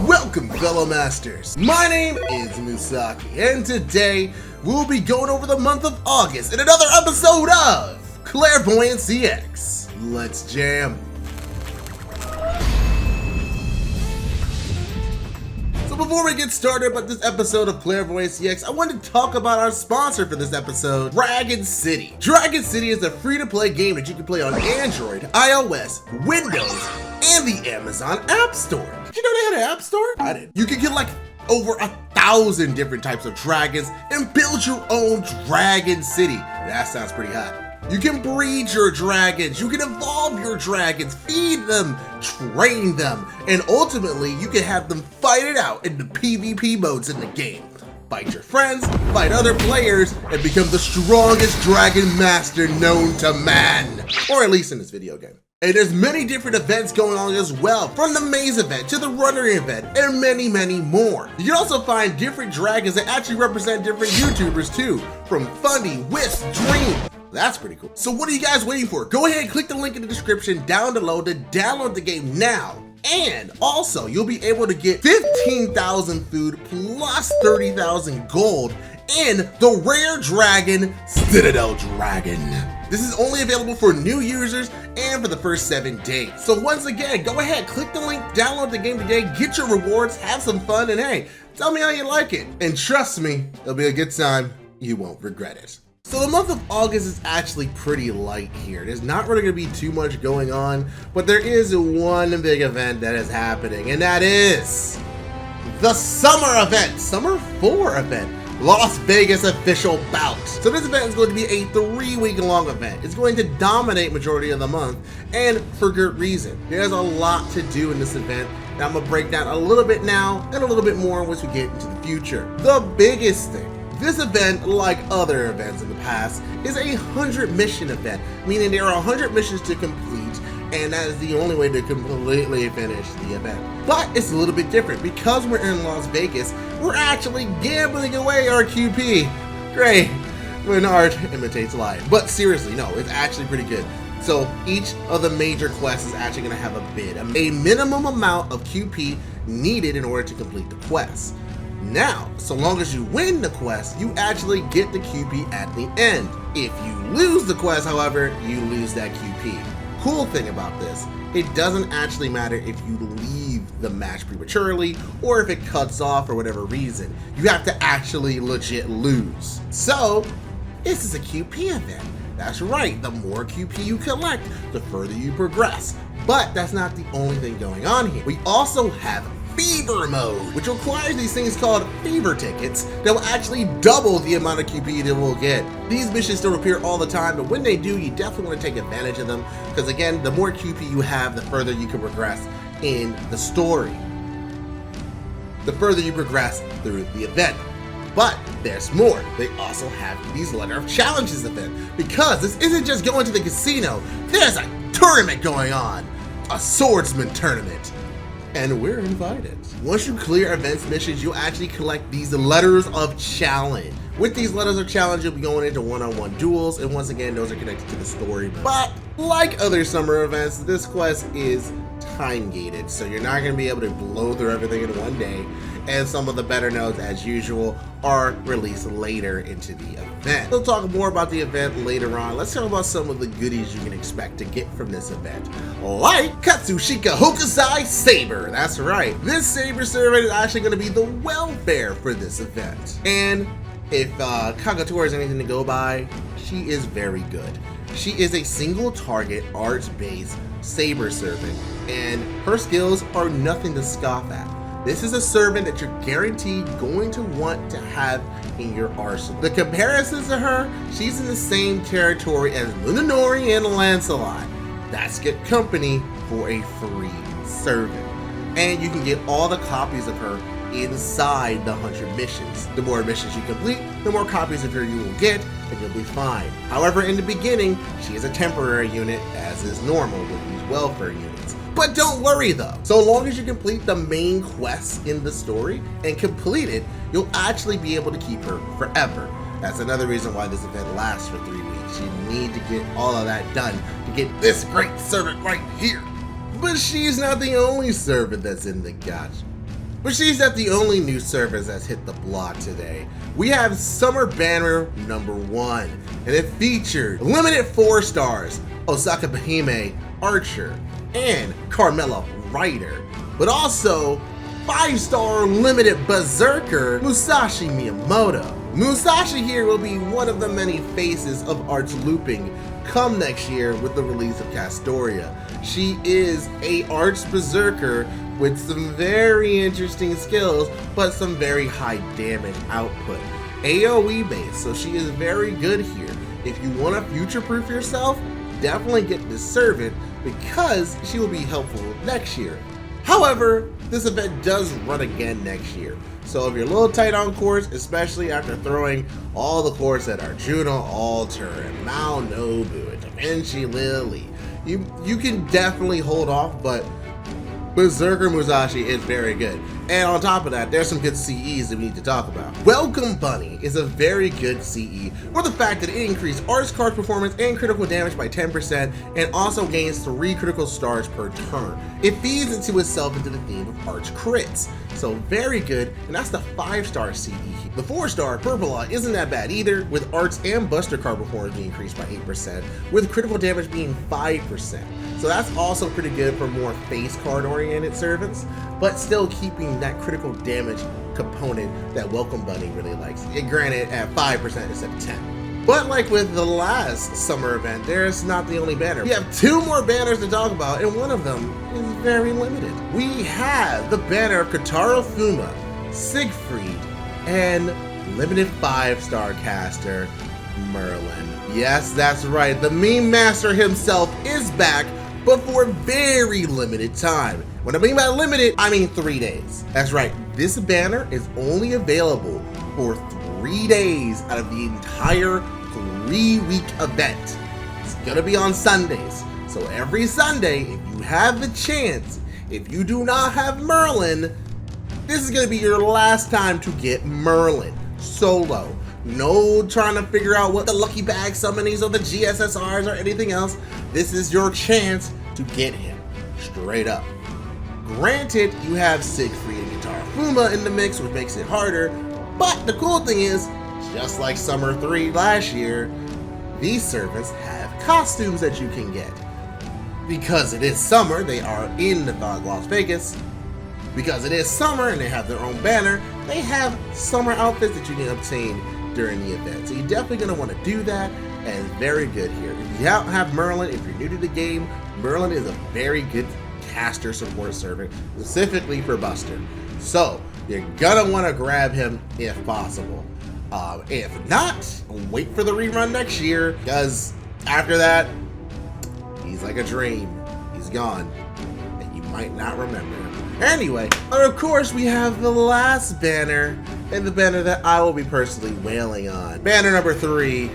Welcome, fellow masters. My name is Musaki, and today we'll be going over the month of August in another episode of Clairvoyance Ex. Let's jam. So before we get started about this episode of Clairvoyance Ex, I want to talk about our sponsor for this episode, Dragon City. Dragon City is a free-to-play game that you can play on Android, iOS, Windows, and the Amazon App Store. Did you know they had an App Store? I didn't. You can get like over 1,000 different types of dragons and build your own Dragon City. That sounds pretty hot. You can breed your dragons, you can evolve your dragons, feed them, train them, and ultimately you can have them fight it out in the PvP modes in the game. Fight your friends, fight other players, and become the strongest dragon master known to man. Or at least in this video game. And there's many different events going on as well, from the maze event to the runner event, and many, many more. You can also find different dragons that actually represent different YouTubers too, from Funny, Wisp, Dream. That's pretty cool. So what are you guys waiting for? Go ahead and click the link in the description down below to download the game now. And also, you'll be able to get 15,000 food plus 30,000 gold in the rare dragon, Citadel Dragon. This is only available for new users and for the first 7 days. So once again, go ahead, click the link, download the game today, get your rewards, have some fun, and hey, tell me how you like it. And trust me, it'll be a good time. You won't regret it. So the month of August is actually pretty light here. There's not really gonna be too much going on, but there is one big event that is happening, and that is the summer event, Summer 4 event. Las Vegas official bout. So this event is going to be a 3-week-long event. It's going to dominate majority of the month, and for good reason. There's a lot to do in this event that I'm gonna break down a little bit now and a little bit more once we get into the future. The biggest thing, this event, like other events in the past, is a 100 mission event, meaning there are 100 missions to complete, and that is the only way to completely finish the event. But it's a little bit different. Because we're in Las Vegas, we're actually gambling away our QP. Great, when art imitates life. But seriously, no, it's actually pretty good. So each of the major quests is actually gonna have a bid, a minimum amount of QP needed in order to complete the quest. Now, so long as you win the quest, you actually get the QP at the end. If you lose the quest, however, you lose that QP. Cool thing about this, it doesn't actually matter if you leave the match prematurely or if it cuts off for whatever reason. You have to actually legit lose. So, this is a QP event. That's right, the more QP you collect, the further you progress. But that's not the only thing going on here. We also have Fever mode, which requires these things called fever tickets that will actually double the amount of QP that we'll get. These missions don't appear all the time, but when they do, you definitely want to take advantage of them, because again, the more QP you have, the further you can progress in the story. The further you progress through the event. But there's more. They also have these Letter of Challenges event, because this isn't just going to the casino, there's a tournament going on, a swordsman tournament. And we're invited. Once you clear events missions, you'll actually collect these Letters of Challenge. With these Letters of Challenge, you'll be going into one-on-one duels, and once again, those are connected to the story. But like other summer events, this quest is time-gated, so you're not going to be able to blow through everything in one day, and some of the better nodes, as usual, are released later into the event. We'll talk more about the event later on. Let's talk about some of the goodies you can expect to get from this event. Like Katushika Hokusai Saber. That's right. This Saber servant is actually going to be the welfare for this event. And if Kagator is anything to go by, she is very good. She is a single target arts-based Saber servant, and her skills are nothing to scoff at. This is a servant that you're guaranteed going to want to have in your arsenal. The comparisons to her, she's in the same territory as Lunanori and Lancelot. That's good company for a free servant. And you can get all the copies of her inside the 100 missions. The more missions you complete, the more copies of her you will get, and you'll be fine. However, in the beginning, she is a temporary unit, as is normal with these welfare units. But don't worry though, so long as you complete the main quests in the story and complete it, you'll actually be able to keep her forever. That's another reason why this event lasts for 3 weeks. You need to get all of that done to get this great servant right here. But she's not the only servant that's in the gacha. But she's not the only new service that's hit the block today. We have Summer Banner number 1, and it featured limited 4 stars, Osaka Behime Archer, and Carmela Ryder, but also 5-star limited Berserker Musashi Miyamoto. Musashi here will be one of the many faces of Arts looping come next year with the release of Castoria. She is a Arts Berserker with some very interesting skills, but some very high damage output. AoE based, so she is very good here. If you want to future-proof yourself, definitely get this servant because she will be helpful next year. However, this event does run again next year, so if you're a little tight on course, especially after throwing all the course at Arjuna Alter and Mao Nobu and Da Vinci Lily, you can definitely hold off, but Berserker Musashi is very good. And on top of that, there's some good CEs that we need to talk about. Welcome Bunny is a very good CE for the fact that it increased Arts card performance and critical damage by 10% and also gains 3 critical stars per turn. It feeds into itself into the theme of Arts crits. So very good, and that's the 5-star CE. The 4-star Purple Eye isn't that bad either, with Arts and Buster card performance being increased by 8%, with critical damage being 5%. So that's also pretty good for more face card oriented servants, but still keeping that critical damage component that Welcome Bunny really likes. It granted at 5% instead of 10. But like with the last summer event, there's not the only banner. We have 2 more banners to talk about, and one of them is very limited. We have the banner of Kotaro Fuma, Siegfried, and limited 5-star caster Merlin. Yes, that's right, the meme master himself is back, but for a very limited time. When I mean by limited, I mean 3 days. That's right, this banner is only available for 3 days out of the entire 3-week event. It's gonna be on Sundays. So every Sunday, if you have the chance, if you do not have Merlin, this is gonna be your last time to get Merlin solo. No trying to figure out what the lucky bag summonings or the GSSRs or anything else. This is your chance to get him straight up. Granted, you have Siegfried and Kotaro Fuma in the mix, which makes it harder, but the cool thing is, just like Summer 3 last year, these servants have costumes that you can get. Because it is summer, they are in the Thog Las Vegas. Because it is summer and they have their own banner, they have summer outfits that you can obtain during the event. So you're definitely going to want to do that, and it's very good here. If you don't have Merlin, if you're new to the game, Merlin is a very good caster support servant, specifically for Buster. So you're going to want to grab him if possible. If not, wait for the rerun next year, because after that, he's like a dream. He's gone, and you might not remember him. Anyway, of course, we have the last banner, and the banner that I will be personally wailing on. Banner number 3,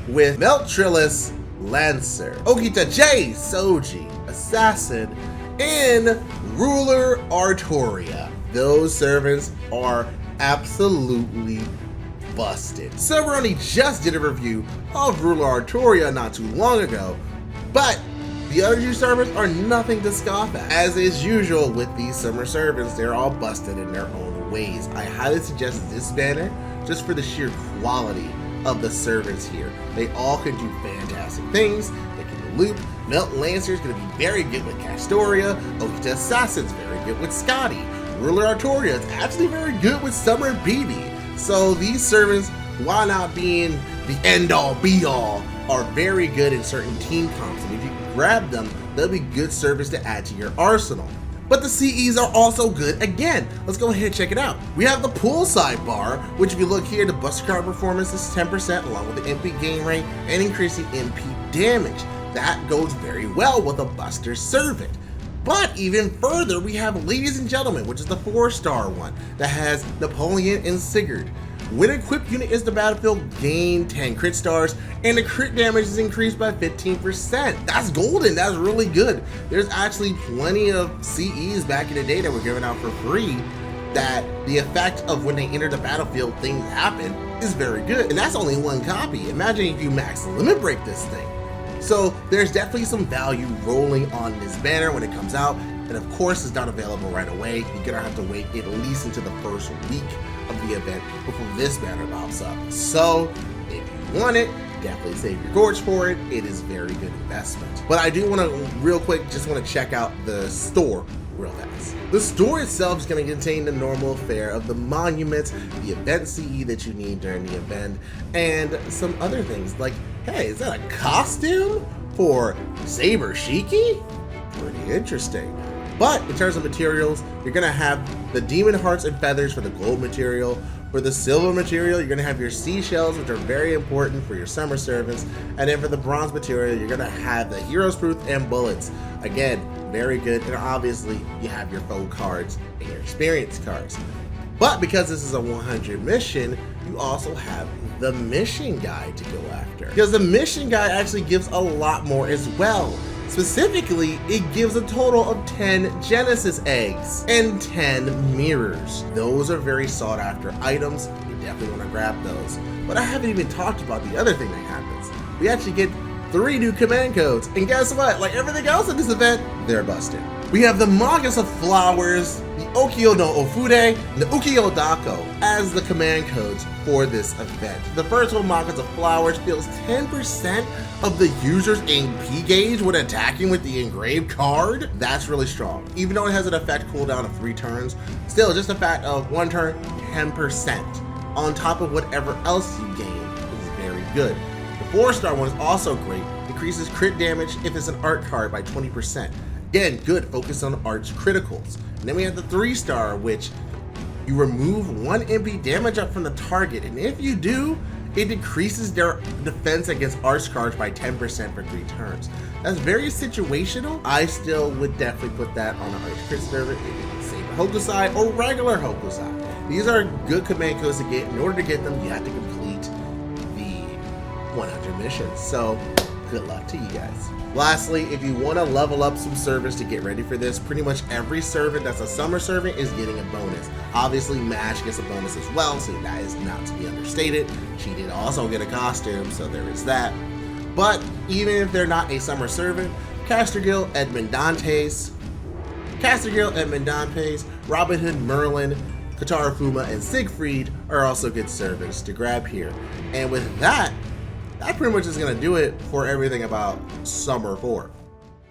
with Meltrilus Lancer, Okita J Soji Assassin, and Ruler Artoria. Those servants are absolutely busted. Saber only just did a review of Ruler Artoria not too long ago, but the other 2 servants are nothing to scoff at. As is usual with these summer servants, they're all busted in their own ways. I highly suggest this banner just for the sheer quality of the servants here. They all can do fantastic things. They can loop. Melt Lancer is going to be very good with Castoria. Okita Assassin's very good with Scotty. Ruler Artoria is actually very good with Summer BB. So these servants, while not being the end-all be-all, are very good in certain team comps, and if you can grab them, they'll be good servants to add to your arsenal. But the CEs are also good again. Let's go ahead and check it out. We have the poolside bar, which if you look here, the Buster card performance is 10% along with the MP gain rate and increasing MP damage. That goes very well with a Buster servant. But even further, we have Ladies and Gentlemen, which is the 4-star one that has Napoleon and Sigurd. When equipped unit is the battlefield, gain 10 crit stars, and the crit damage is increased by 15%. That's golden, that's really good. There's actually plenty of CEs back in the day that were given out for free that the effect of when they enter the battlefield, things happen, is very good. And that's only 1 copy. Imagine if you max limit break this thing. So there's definitely some value rolling on this banner when it comes out, and of course it's not available right away. You're gonna have to wait at least until the first week of the event before this banner pops up. So if you want it, definitely save your gorge for it. It is very good investment. But I do want to real quick just want to check out the store real fast. The store itself is going to contain the normal fare of the monuments, the event CE that you need during the event, and some other things like, hey, is that a costume for Saber Shiki? Pretty interesting. But in terms of materials, you're going to have the demon hearts and feathers for the gold material. For the silver material, you're going to have your seashells, which are very important for your summer servants. And then for the bronze material, you're going to have the hero's proof and bullets. Again, very good. And obviously, you have your foe cards and your experience cards. But because this is a 100 mission, you also have the mission guide to go after. Because the mission guide actually gives a lot more as well. Specifically, it gives a total of 10 Genesis eggs and 10 mirrors. Those are very sought after items. You definitely want to grab those. But I haven't even talked about the other thing that happens. We actually get 3 new command codes. And guess what? Like everything else in this event, they're busted. We have the Magus of Flowers, the Okio no Ofude, and the Ukiyo Dako as the command codes for this event. The first one, Magus of Flowers, deals 10% of the user's AP gauge when attacking with the engraved card. That's really strong. Even though it has an effect cooldown of 3 turns, still just a fact of 1 turn, 10% on top of whatever else you gain is very good. The 4-star one is also great. Increases crit damage if it's an art card by 20%. Again, good, focus on arts criticals. And then we have the 3-star, which you remove 1 MP damage up from the target, and if you do, it decreases their defense against arts cards by 10% for 3 turns. That's very situational. I still would definitely put that on an arts crit server, Saber Hokusai or regular Hokusai. These are good command codes to get. In order to get them, you have to complete the 100 missions. So good luck to you guys. Lastly, if you want to level up some servers to get ready for this, pretty much every servant that's a summer servant is getting a bonus. Obviously, Mash gets a bonus as well, so that is not to be understated. She did also get a costume, so there is that. But even if they're not a summer servant, Castergil, Edmund Dantes, Robin Hood, Merlin, Katara Fuma, and Siegfried are also good servants to grab here. And with that pretty much is going to do it for everything about Summer 4.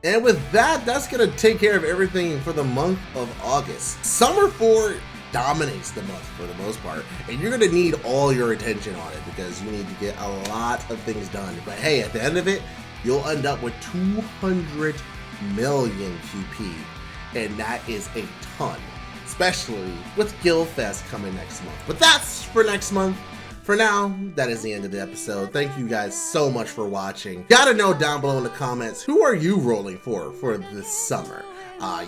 And with that, that's going to take care of everything for the month of August. Summer 4 dominates the month for the most part, and you're going to need all your attention on it because you need to get a lot of things done. But hey, at the end of it, you'll end up with 200 million QP, and that is a ton, especially with Guildfest coming next month. But that's for next month. For now, that is the end of the episode. Thank you guys so much for watching. Gotta know down below in the comments, who are you rolling for this summer?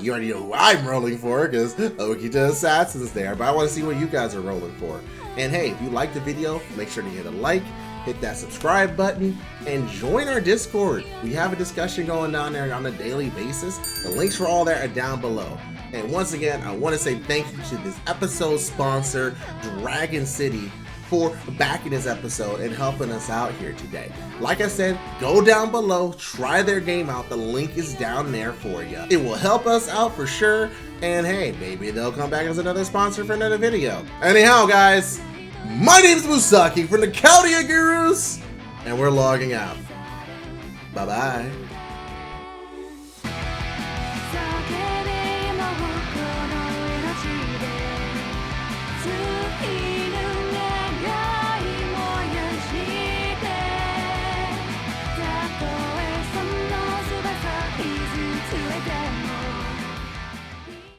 You already know who I'm rolling for because Okita Assassin's there, but I want to see what you guys are rolling for. And hey, if you liked the video, make sure to hit a like, hit that subscribe button, and join our Discord. We have a discussion going down there on a daily basis. The links for all that are down below. And once again, I want to say thank you to this episode's sponsor, Dragon City, for backing this episode and helping us out here today. Like I said, go down below, try their game out. The link is down there for you. It will help us out for sure. And hey, maybe they'll come back as another sponsor for another video. Anyhow, guys, my name is Musaki from the Chaldea Gurus, and we're logging out. Bye-bye.